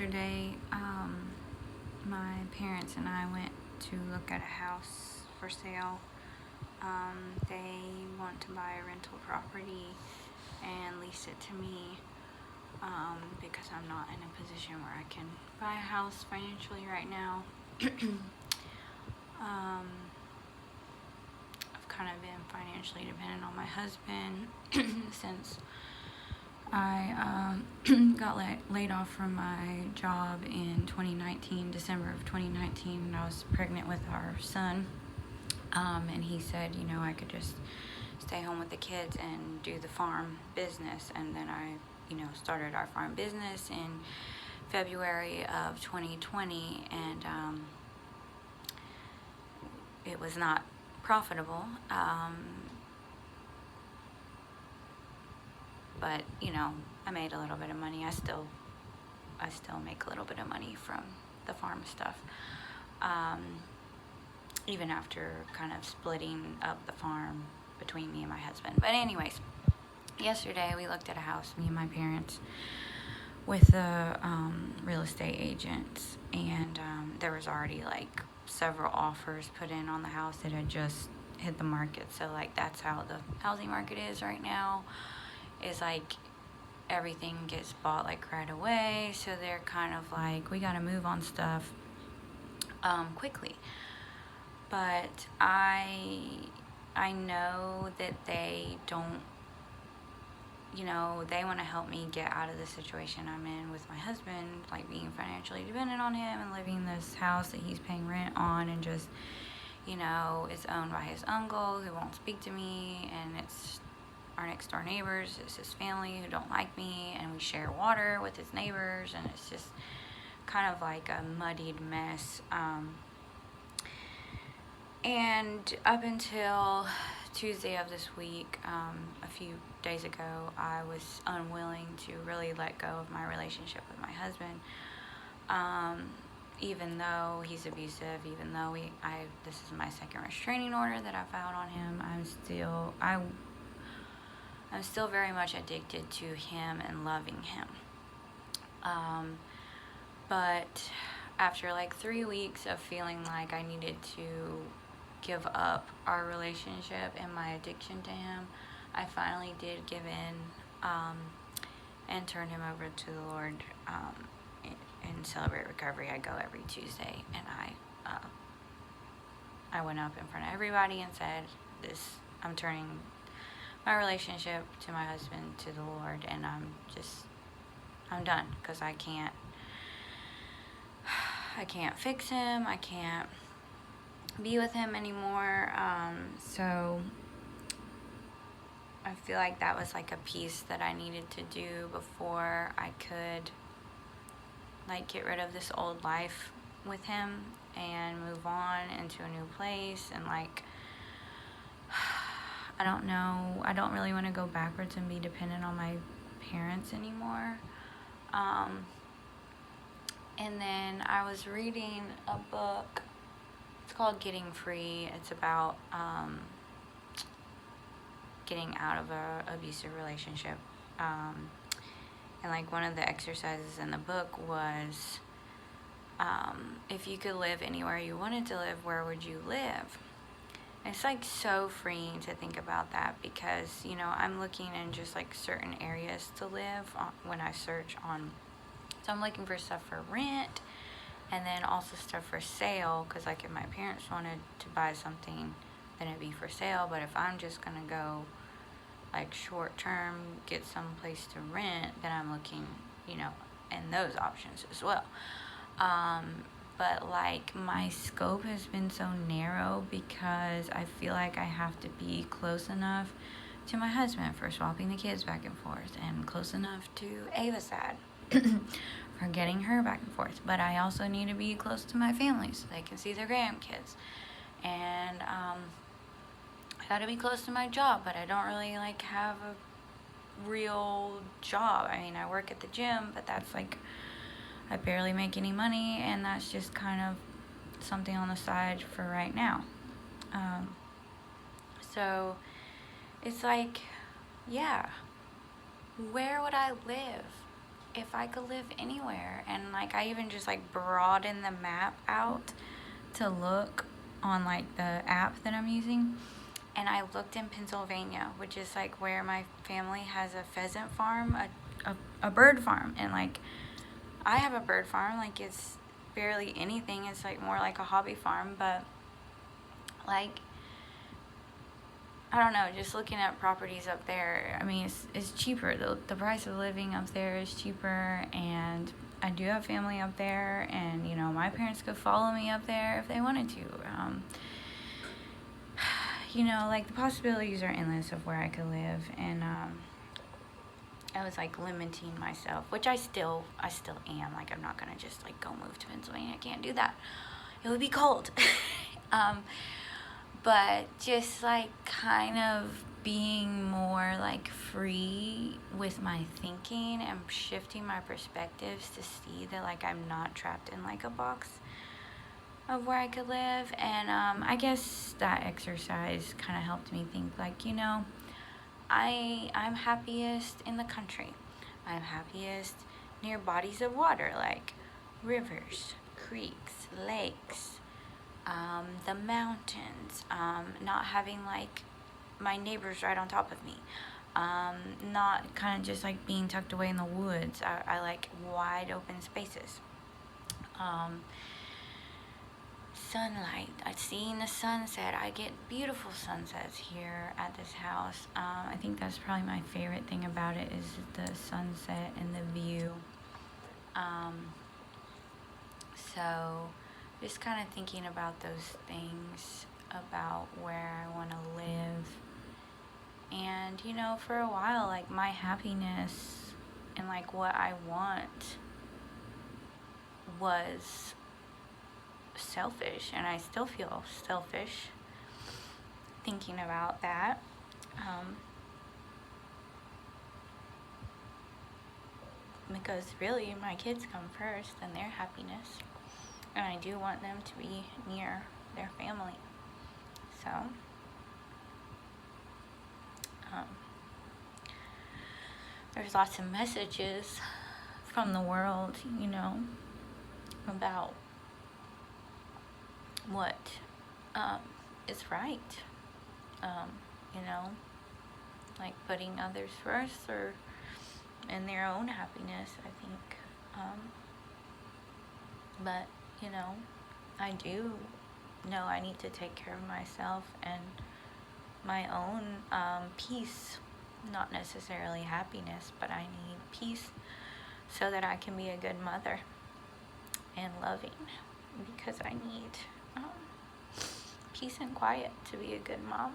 yesterday, my parents and I went to look at a house for sale. They want to buy a rental property and lease it to me because I'm not in a position where I can buy a house financially right now. I've kind of been financially dependent on my husband since I got laid off from my job in 2019, December of 2019, and I was pregnant with our son. And he said, I could just stay home with the kids and do the farm business. And then I, started our farm business in February of 2020, and it was not profitable. But I made a little bit of money. I still make a little bit of money from the farm stuff, even after kind of splitting up the farm between me and my husband. But anyways, yesterday we looked at a house, me and my parents, with the real estate agents, and there was already like several offers put in on the house that had just hit the market. So like that's how the housing market is right now. Is like everything gets bought like right away, so they're kind of like, we gotta move on stuff quickly. But I know that they don't, they want to help me get out of the situation I'm in with my husband, like being financially dependent on him and living in this house that he's paying rent on, and just it's owned by his uncle who won't speak to me, and it's our next door neighbors, it's his family who don't like me, and we share water with his neighbors, and it's just kind of like a muddied mess. And up until Tuesday of this week, a few days ago, I was unwilling to really let go of my relationship with my husband. Even though he's abusive, even though this is my second restraining order that I filed on him, I'm still very much addicted to him and loving him. But after like 3 weeks of feeling like I needed to give up our relationship and my addiction to him, I finally did give in and turn him over to the Lord. In Celebrate Recovery, I go every Tuesday, and I went up in front of everybody and said, I'm turning my relationship to my husband to the Lord, and I'm done, because I can't fix him, I can't be with him anymore. So I feel like that was like a piece that I needed to do before I could like get rid of this old life with him and move on into a new place. And like, I don't know, I don't really want to go backwards and be dependent on my parents anymore. And then I was reading a book. It's called Getting Free. It's about getting out of a abusive relationship. And like one of the exercises in the book was, if you could live anywhere you wanted to live, where would you live? And it's like so freeing to think about that, because I'm looking in just like certain areas to live when I search on. So I'm looking for stuff for rent, and then also stuff for sale, because like if my parents wanted to buy something, then it'd be for sale. But if I'm just gonna go like short term, get some place to rent, then I'm looking in those options as well. But like my scope has been so narrow, because I feel like I have to be close enough to my husband for swapping the kids back and forth, and close enough to Ava's dad for getting her back and forth. But I also need to be close to my family so they can see their grandkids. And I gotta be close to my job, but I don't really like have a real job. I mean, I work at the gym, but that's like, I barely make any money, and that's just kind of something on the side for right now. So it's like, yeah, where would I live? if I could live anywhere. And like I even just like broadened the map out to look on like the app that I'm using, and I looked in Pennsylvania, which is like where my family has a pheasant farm, a bird farm. And like I have a bird farm, like it's barely anything, it's like more like a hobby farm. But like I don't know, just looking at properties up there, I mean, it's cheaper. The price of living up there is cheaper, and I do have family up there, and, you know, my parents could follow me up there if they wanted to. You know, like, the possibilities are endless of where I could live, and I was, like, limiting myself, which I still am. Like, I'm not gonna just, like, go move to Pennsylvania. I can't do that. It would be cold. But just like kind of being more like free with my thinking and shifting my perspectives to see that like I'm not trapped in like a box of where I could live. And I guess that exercise kind of helped me think like, you know, I'm happiest in the country. I'm happiest near bodies of water like rivers, creeks, lakes, the mountains, not having like my neighbors right on top of me, not kind of just like being tucked away in the woods. I like wide open spaces. Sunlight, seeing the sunset. I get beautiful sunsets here at this house. I think that's probably my favorite thing about it is the sunset and the view. So just kind of thinking about those things, about where I want to live. And, you know, for a while, like, my happiness and, like, what I want was selfish. And I still feel selfish thinking about that. Because really, my kids come first and their happiness. And I do want them to be near their family. So, there's lots of messages from the world, you know, about what is right. You know, like putting others first or in their own happiness, I think. But, you know, I do know I need to take care of myself and my own peace, not necessarily happiness, but I need peace so that I can be a good mother and loving, because I need peace and quiet to be a good mom.